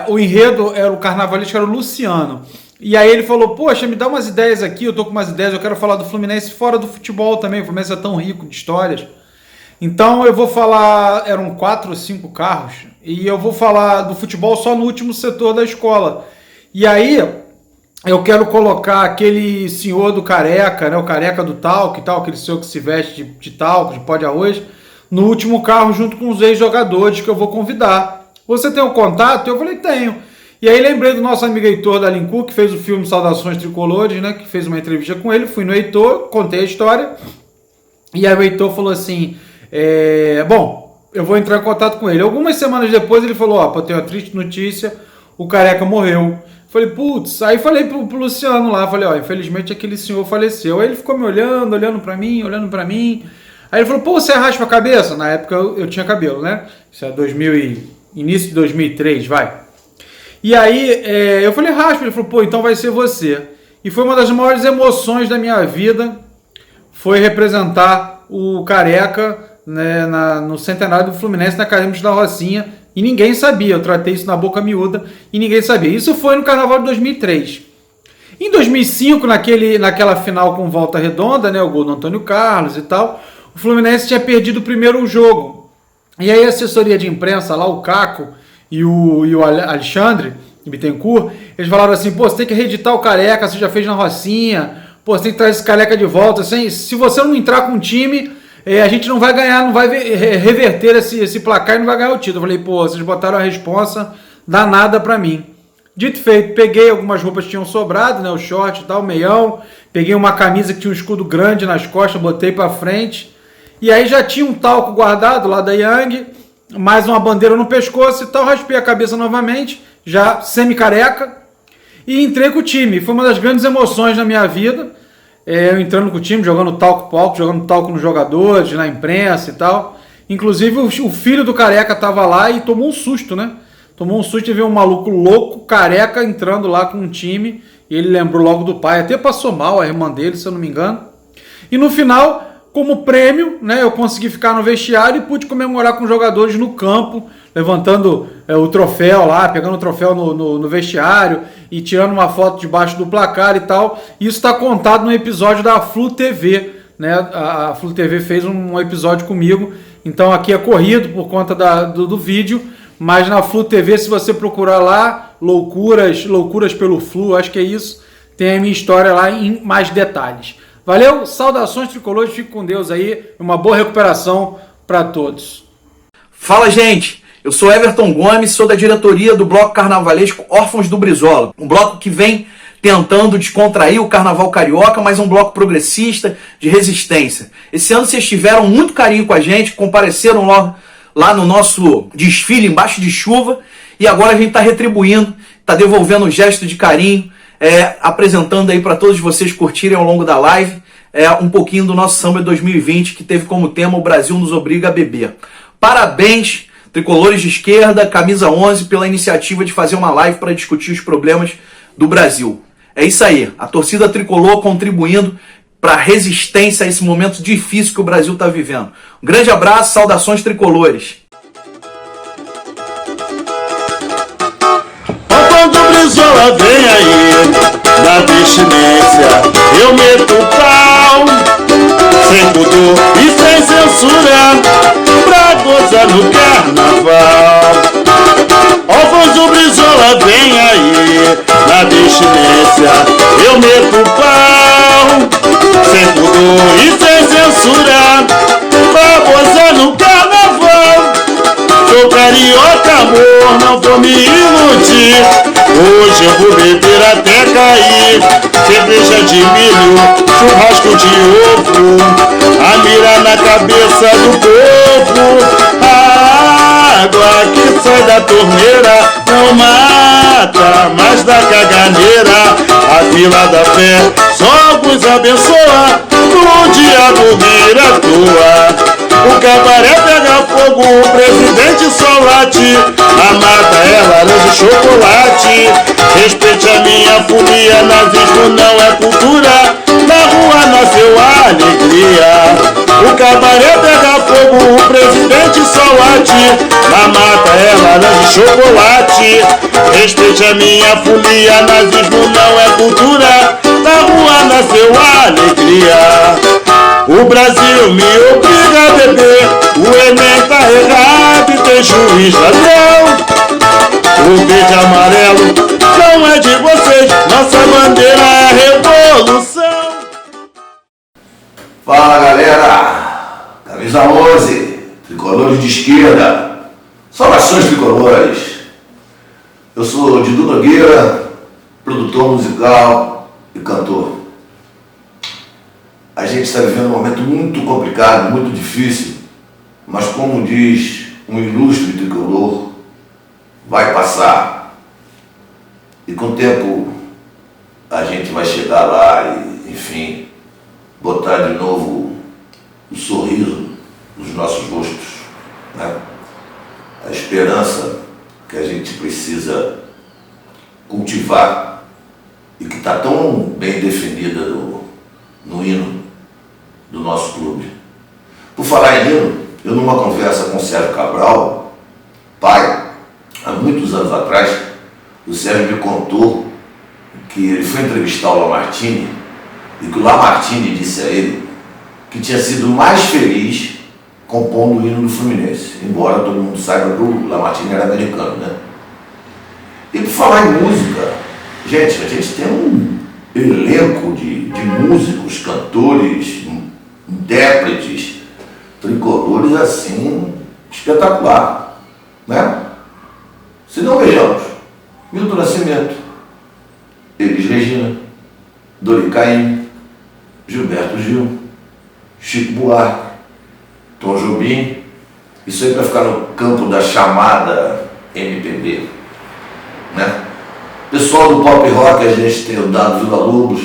Speaker 9: o enredo era o carnavalesco, era o Luciano. E aí ele falou, poxa, me dá umas ideias aqui, eu tô com umas ideias, eu quero falar do Fluminense fora do futebol também. O Fluminense é tão rico de histórias. Então eu vou falar, eram 4 ou 5 carros, e eu vou falar do futebol só no último setor da escola. E aí eu quero colocar aquele senhor do careca, né, o careca do talco e tal, aquele senhor que se veste de talco, de pó de arroz, no último carro junto com os ex-jogadores que eu vou convidar. Você tem um contato? Eu falei, tenho. E aí lembrei do nosso amigo Heitor da Lincu, que fez o filme Saudações Tricolores, né, que fez uma entrevista com ele, fui no Heitor, contei a história, e aí o Heitor falou assim... bom, eu vou entrar em contato com ele. Algumas semanas depois ele falou, eu tenho uma triste notícia, o careca morreu. Falei, putz, aí falei pro Luciano lá, falei, infelizmente aquele senhor faleceu. Aí ele ficou me olhando pra mim. Aí ele falou, pô, você raspa a cabeça? Na época eu tinha cabelo, né? Isso é início de 2003, vai. E aí eu falei, raspa. Ele falou, pô, então vai ser você. E foi uma das maiores emoções da minha vida, foi representar o careca, né, no centenário do Fluminense, na Acadêmicos da Rocinha, e ninguém sabia, eu tratei isso na boca miúda, e ninguém sabia. Isso foi no Carnaval de 2003. Em 2005, naquela final com Volta Redonda, né, o gol do Antônio Carlos e tal, o Fluminense tinha perdido o primeiro jogo. E aí a assessoria de imprensa lá, o Caco e o Alexandre Bittencourt, eles falaram assim, pô, você tem que reeditar o careca, você já fez na Rocinha, pô, você tem que trazer esse careca de volta, assim, se você não entrar com um time... a gente não vai ganhar, não vai reverter esse placar e não vai ganhar o título. Eu falei, pô, vocês botaram a responsa danada pra mim. Dito e feito, peguei algumas roupas que tinham sobrado, né, o short e tal, o meião, peguei uma camisa que tinha um escudo grande nas costas, botei pra frente, e aí já tinha um talco guardado lá da Young, mais uma bandeira no pescoço e tal, raspei a cabeça novamente, já semi-careca, e entrei com o time. Foi uma das grandes emoções da minha vida, eu entrando com o time, jogando talco pro alto, jogando talco nos jogadores, na imprensa e tal. Inclusive o filho do careca tava lá e tomou um susto, né? Tomou um susto e viu um maluco louco, careca, entrando lá com um time. E ele lembrou logo do pai, até passou mal a irmã dele, se eu não me engano. E no final, como prêmio, né, eu consegui ficar no vestiário e pude comemorar com os jogadores no campo, levantando o troféu lá, pegando o troféu no vestiário e tirando uma foto debaixo do placar e tal. Isso está contado no episódio da Flu TV, né? A Flu TV fez um episódio comigo, então aqui é corrido por conta do vídeo, mas na Flu TV, se você procurar lá, loucuras pelo Flu, acho que é isso, tem a minha história lá em mais detalhes. Valeu, saudações tricolores, fique com Deus aí, uma boa recuperação para todos.
Speaker 10: Fala, gente! Eu sou Everton Gomes, sou da diretoria do Bloco Carnavalesco Órfãos do Brizola. Um bloco que vem tentando descontrair o carnaval carioca, mas um bloco progressista, de resistência. Esse ano vocês tiveram muito carinho com a gente, compareceram lá no nosso desfile embaixo de chuva, e agora a gente está retribuindo, está devolvendo um gesto de carinho, apresentando aí para todos vocês curtirem ao longo da live um pouquinho do nosso Samba 2020, que teve como tema O Brasil nos obriga a beber. Parabéns, tricolores de esquerda, camisa 11, pela iniciativa de fazer uma live para discutir os problemas do Brasil. É isso aí, a torcida tricolor contribuindo para a resistência a esse momento difícil que o Brasil está vivendo. Um grande abraço, saudações tricolores.
Speaker 8: Quando o Brizola vem aí, na abstinência, eu meto o pau, sem pudor e sem censura, pra gozar no carnaval. Órfãos do Brizola vem aí, na abstinência, eu meto o pau, sem pudor e sem censura, pra gozar no carnaval. Sou carioca, amor, amor, não vou me iludir. Hoje eu vou beber até cair. Cerveja de milho, churrasco de ovo, a mira na cabeça do povo. A água que sai da torneira não mata, mas da caganeira. A fila da fé só vos abençoa, o diabo vir à toa. O cabaré pega fogo, o presidente só late, a mata é laranja e chocolate. Respeite a minha folia, nazismo não é cultura, na rua nasceu a alegria. O cabaré pega fogo, o presidente só late, a mata é laranja e chocolate. Respeite a minha folia, nazismo não é cultura, na rua nasceu a alegria. O Brasil me obriga a beber, o Enem tá errado e tem juiz ladrão. O verde e amarelo não é de vocês, nossa bandeira é revolução.
Speaker 11: Fala galera, camisa 11, tricolores de esquerda, saudações tricolores. Eu sou Didu Nogueira, produtor musical e cantor. A gente está vivendo um momento muito complicado, muito difícil, mas como diz um ilustre tricolor, vai passar. E com o tempo a gente vai chegar lá e, enfim, botar de novo o sorriso nos nossos rostos, né? A esperança que a gente precisa cultivar e que está tão bem definida no hino do nosso clube. Por falar em hino, eu numa conversa com o Sérgio Cabral, pai, há muitos anos atrás, o Sérgio me contou que ele foi entrevistar o Lamartine e que o Lamartine disse a ele que tinha sido mais feliz compondo o hino do Fluminense, embora todo mundo saiba que o Lamartine era americano, né? E por falar em música, gente, a gente tem um elenco de músicos, cantores, intérpretes, tricolores assim, espetacular, né? Se não vejamos, Milton Nascimento, Elis Regina, Dori Caymmi, Gilberto Gil, Chico Buarque, Tom Jobim, isso aí para ficar no campo da chamada MPB, né? Pessoal do pop rock, a gente tem o Dado Villa-Lobos,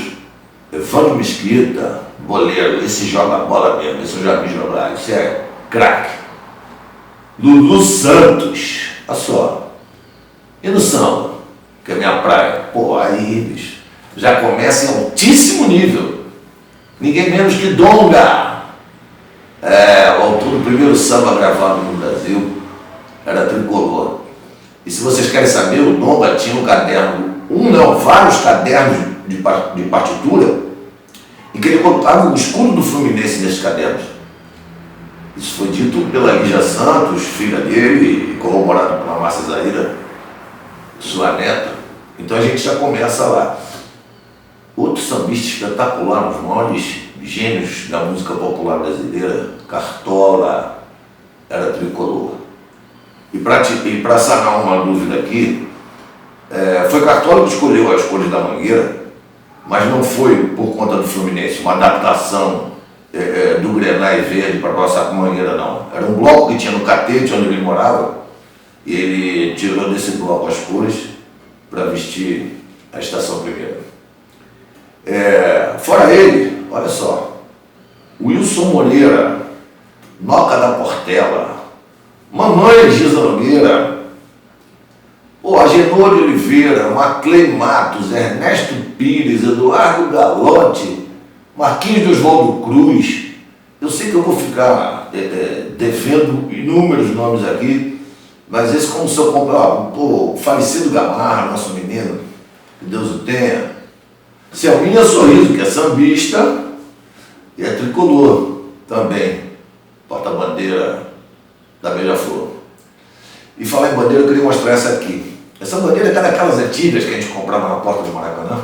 Speaker 11: Evandro Mesquita, boleiro, esse joga bola mesmo, esse eu já vi jogar, esse é craque. Lulu Santos, olha só. E no samba, que é minha praia, pô, aí, bicho, já começa em altíssimo nível. Ninguém menos que Donga. O autor do primeiro samba gravado no Brasil era tricolor. E se vocês querem saber, o Donga tinha um caderno, vários cadernos de partitura, em que ele colocava o escudo do Fluminense nesses cadernos. Isso foi dito pela Lígia Santos, filha dele, e corroborado pela Márcia Zaira, sua neta. Então a gente já começa lá. Outro sambista espetacular, um dos maiores gênios da música popular brasileira, Cartola, era tricolor. E para sanar uma dúvida aqui, foi Cartola que escolheu as cores da Mangueira, mas não foi por conta do Fluminense, uma adaptação do Grenai verde para passar com Mangueira, não. Era um bloco que tinha no Catete, onde ele morava, e ele tirou desse bloco as cores para vestir a Estação Primeira. Fora ele, olha só, Wilson Moreira, Noca da Portela, Mamãe Giza Nogueira, Agenor de Oliveira, Maclei Matos, Ernesto Pires, Eduardo Galotti, Marquinhos de Oswaldo Cruz. Eu sei que eu vou ficar devendo inúmeros nomes aqui, mas esse como se eu comprar, falecido Gamarra, nosso menino, que Deus o tenha. Selminha Sorriso, que é sambista e é tricolor também, porta-bandeira da Beija-Flor. E falar em bandeira, eu queria mostrar essa aqui. Essa bandeira é daquelas antigas que a gente comprava na porta do Maracanã.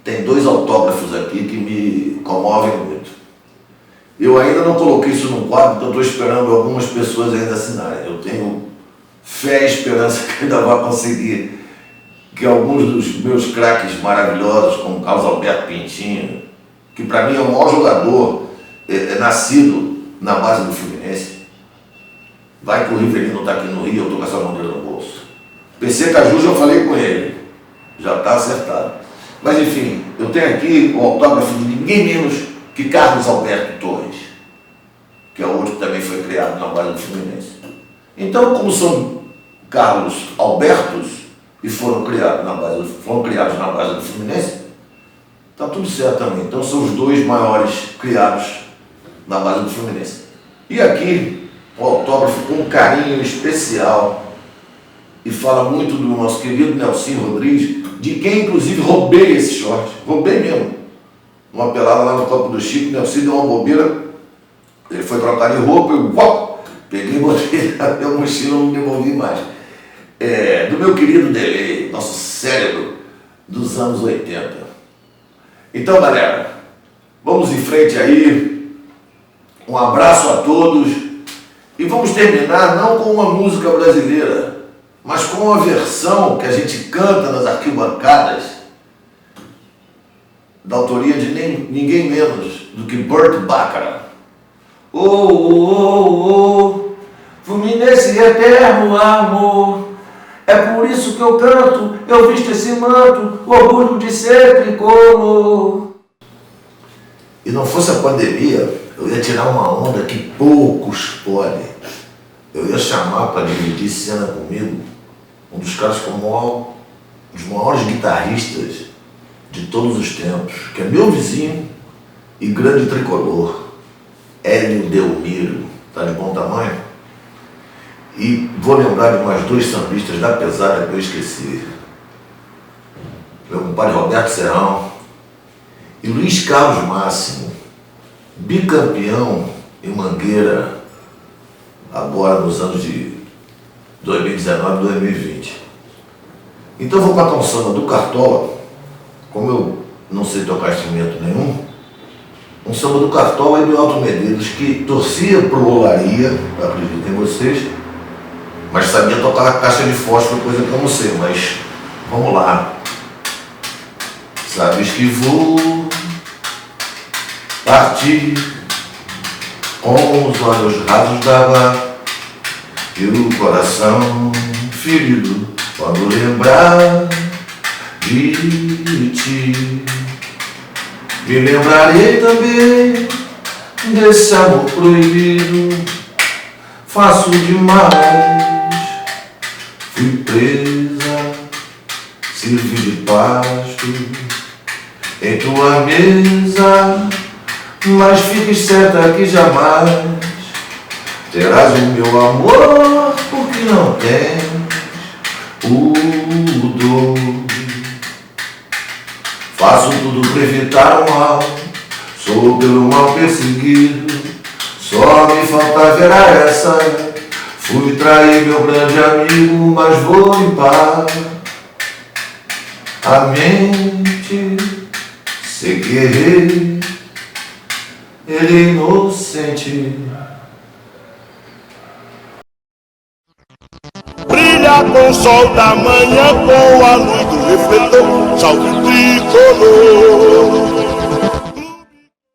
Speaker 11: Tem 2 autógrafos aqui que me comovem muito. Eu ainda não coloquei isso no quadro, então estou esperando algumas pessoas ainda assinarem. Eu tenho fé e esperança que ainda vai conseguir, que alguns dos meus craques maravilhosos, como Carlos Alberto Pintinho, que para mim é o maior jogador nascido na base do Fluminense, vai que o Riverino está aqui no Rio, eu estou com essa bandeira no bolso. PC Caju, já falei com ele, já está acertado. Mas enfim, eu tenho aqui o autógrafo de ninguém menos que Carlos Alberto Torres, que é outro que também foi criado na base do Fluminense. Então, como são Carlos Albertos e foram criados na base do Fluminense, está tudo certo também. Então são os dois maiores criados na base do Fluminense. E aqui, o autógrafo com um carinho especial, e fala muito do nosso querido Nelsinho Rodrigues, de quem inclusive roubei esse short, roubei mesmo. Uma pelada lá no Campo do Chico, o Nelsinho deu uma bobeira, ele foi trocar de roupa, eu peguei e botei na minha mochila, não devolvi mais. Do meu querido Delay, nosso cérebro dos anos 80. Então, galera, vamos em frente aí, um abraço a todos, e vamos terminar não com uma música brasileira, mas com uma versão que a gente canta nas arquibancadas, da autoria de ninguém menos do que Burt Bacharach. Oh, oh, oh, oh, Fluminense eterno amor, é por isso que eu canto, eu visto esse manto, orgulho de ser tricolor. E não fosse a pandemia, eu ia tirar uma onda que poucos podem. Eu ia chamar para dividir cena comigo um dos caras um dos maiores guitarristas de todos os tempos, que é meu vizinho e grande tricolor, Hélio Delmiro, tá de bom tamanho? E vou lembrar de mais dois sambistas da pesada que eu esqueci. Meu compadre Roberto Serrão e Luiz Carlos Máximo, bicampeão em Mangueira, agora nos anos de 2019 e 2020. Então eu vou cantar um samba do Cartola, como eu não sei tocar instrumento nenhum, um samba do Cartola e do Alto Medeiros, que torcia pro Olaria, acredito em vocês, mas sabia tocar a caixa de fósforo, coisa que eu não sei, mas vamos lá. Sabes que vou partir com os olhos rasos d'água e o coração ferido quando lembrar de ti. Me lembrarei também desse amor proibido, faço demais, fui presa, servi de pasto em tua mesa, mas fiques certa que jamais terás o meu amor, porque não tens o dor. Faço tudo para evitar o mal, sou pelo mal perseguido, só me falta ver a essa. Fui trair meu grande amigo, mas vou limpar a mente, sei que errei, ele é inocente.
Speaker 8: Brilha com o sol da manhã, com a luz do refletor, salve tricolor.